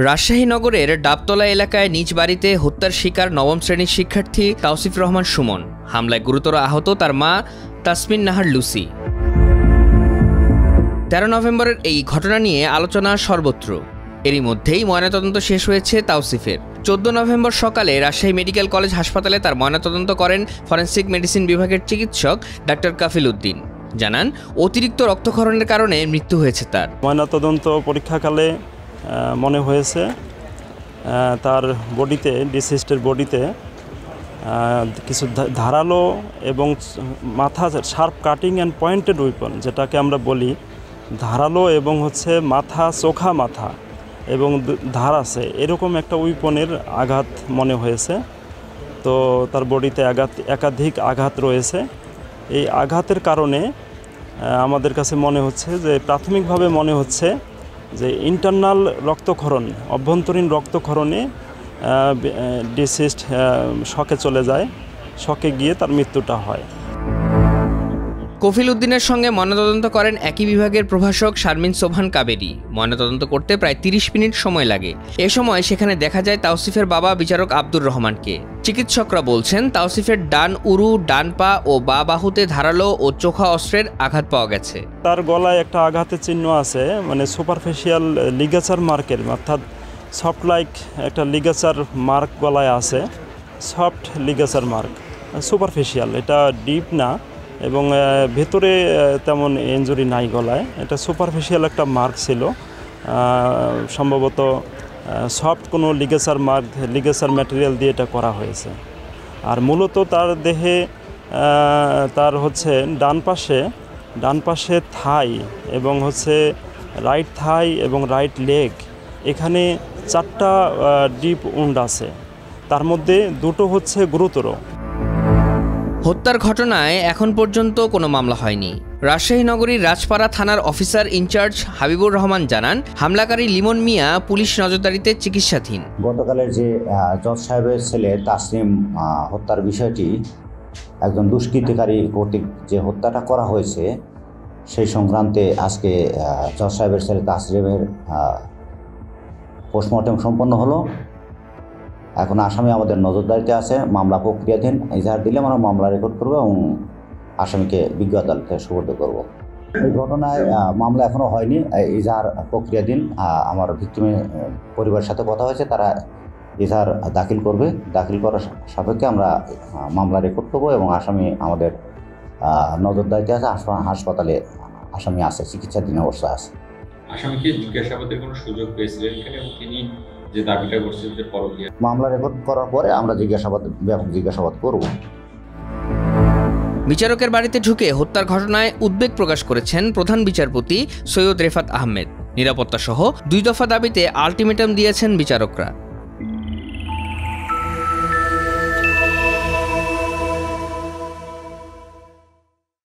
রাজশাহী নগরের ডাবতলা এলাকায় নিজ বাড়িতে হত্যার শিকার নবম শ্রেণীর শিক্ষার্থী তাওসিফ রহমান সুমন। হামলায় গুরুতর আহত তার মা তাসমিন নাহার লুসি। 13 নভেম্বরের এই ঘটনা নিয়ে আলোচনা সর্বত্র। এরই মধ্যেই ময়নাতদন্ত শেষ হয়েছে তাওসিফের। 14 নভেম্বর সকালে রাজশাহী মেডিকেল কলেজ হাসপাতালে তার ময়নাতদন্ত করেন ফরেনসিক মেডিসিন বিভাগের চিকিৎসক ডাক্তার কাফিল উদ্দিন। জানান, অতিরিক্ত রক্তক্ষরণের কারণে মৃত্যু হয়েছে তার। ময়নাতদন্ত পরীক্ষাকালে মনে হয়েছে তার বডিতে, ডিসিজডের বডিতে কিছু ধারালো এবং মাথা sharp cutting and pointed weapon, যেটাকে আমরা বলি ধারালো এবং মাথা, চোখা মাথা এবং ধার আছে, এরকম একটা উইপনের আঘাত মনে হয়েছে। তো তার বডিতে একাধিক আঘাত রয়েছে। এই আঘাতের কারণে আমাদের কাছে মনে হচ্ছে যে, প্রাথমিকভাবে মনে হচ্ছে যে ইন্টারনাল রক্তক্ষরণ, অভ্যন্তরীণ রক্তক্ষরণে ডিসিজড শকে চলে যায়, শকে গিয়ে তার মৃত্যুটা হয়। কফিল উদ্দিনের সঙ্গে ময়নাতদন্ত করেন একই বিভাগের প্রভাষক শারমিন সোবহান কাবেরী। ময়নাতদন্ত করতে প্রায় 30 মিনিট সময় লাগে। এ সময় সেখানে দেখা যায় তাওসিফের বাবা বিচারক আব্দুর রহমানকে। চিকিৎসকরা বলছেন, তাওসিফের ডান উরু, ডান পা ও বা বাহুতে ধারালো ও চোখা অস্ত্রের আঘাত পাওয়া গেছে। তার গলায় একটা আঘাতের চিহ্ন আছে, মানে সুপারফিশিয়াল লিগাচার মার্কের, অর্থাৎ সফট লাইক একটা লিগাচার মার্ক গলায় আছে। সফট লিগাচার মার্ক, সুপারফিশিয়াল, এটা ডিপ না এবং ভেতরে তেমন ইনজুরি নাই গলায়। এটা সুপারফিশিয়াল একটা মার্ক ছিল, সম্ভবত সফট কোনো লিগেচার মার্ক, লিগেচার ম্যাটেরিয়াল দিয়ে এটা করা হয়েছে। আর মূলত তার দেহে তার ডান পাশে থাই এবং রাইট থাই এবং রাইট লেগ, এখানে 4টা ডিপ উন্ড আছে, তার মধ্যে 2টো গুরুতর। হত্যার ঘটনায় এখন পর্যন্ত কোনো মামলা হয়নি। রাজশাহী নগরীর রাজপাড়া থানার অফিসার ইনচার্জ হাবিবুর রহমান জানান, হামলাকারী লিমন মিয়া পুলিশ নজরদারিতে চিকিৎসাধীন। গতকালের যে জজ সাহেবের ছেলে তাসনিম হত্যার বিষয়টি, একজন দুষ্কৃতিকারী কর্তৃক যে হত্যাটা করা হয়েছে, সেই সংক্রান্তে আজকে জজ সাহেবের ছেলে তাসনিমের পোস্টমর্টেম সম্পন্ন হলো। এখন আসামি আমাদের নজরদারিতে আছে, মামলা প্রক্রিয়াধীন। এজাহার দিলে আমরা মামলা রেকর্ড করব এবং আসামিকে বিজ্ঞ আদালতে সুপর্দ করব। এই ঘটনায় মামলা এখনও হয়নি, এজাহার প্রক্রিয়াধীন। আমার ভিক্টিমের পরিবারের সাথে কথা হয়েছে, তারা এজাহার দাখিল করবে। দাখিল করার সাপেক্ষে আমরা মামলা রেকর্ড করব এবং আসামি আমাদের নজরদারিতে আছে। হাসপাতালে আসামি আছে, চিকিৎসাধীন অবস্থা আছে। আসামিকে জিজ্ঞাসাবাদের কোনো সুযোগ পেয়েছিলেন এবং তিনি যে দাবিটা করছেন যে পরকীয়া, মামলা রেকর্ড করার পরে আমরা ব্যাপক জিজ্ঞাসাবাদ করব। বিচারকের বাড়িতে ঢুকে হত্যার ঘটনায় উদ্বেগ প্রকাশ করেছেন প্রধান বিচারপতি সৈয়দ রেফাত আহমেদ। নিরাপত্তা সহ 2 দফা দাবিতে আলটিমেটাম দিয়েছেন বিচারকরা।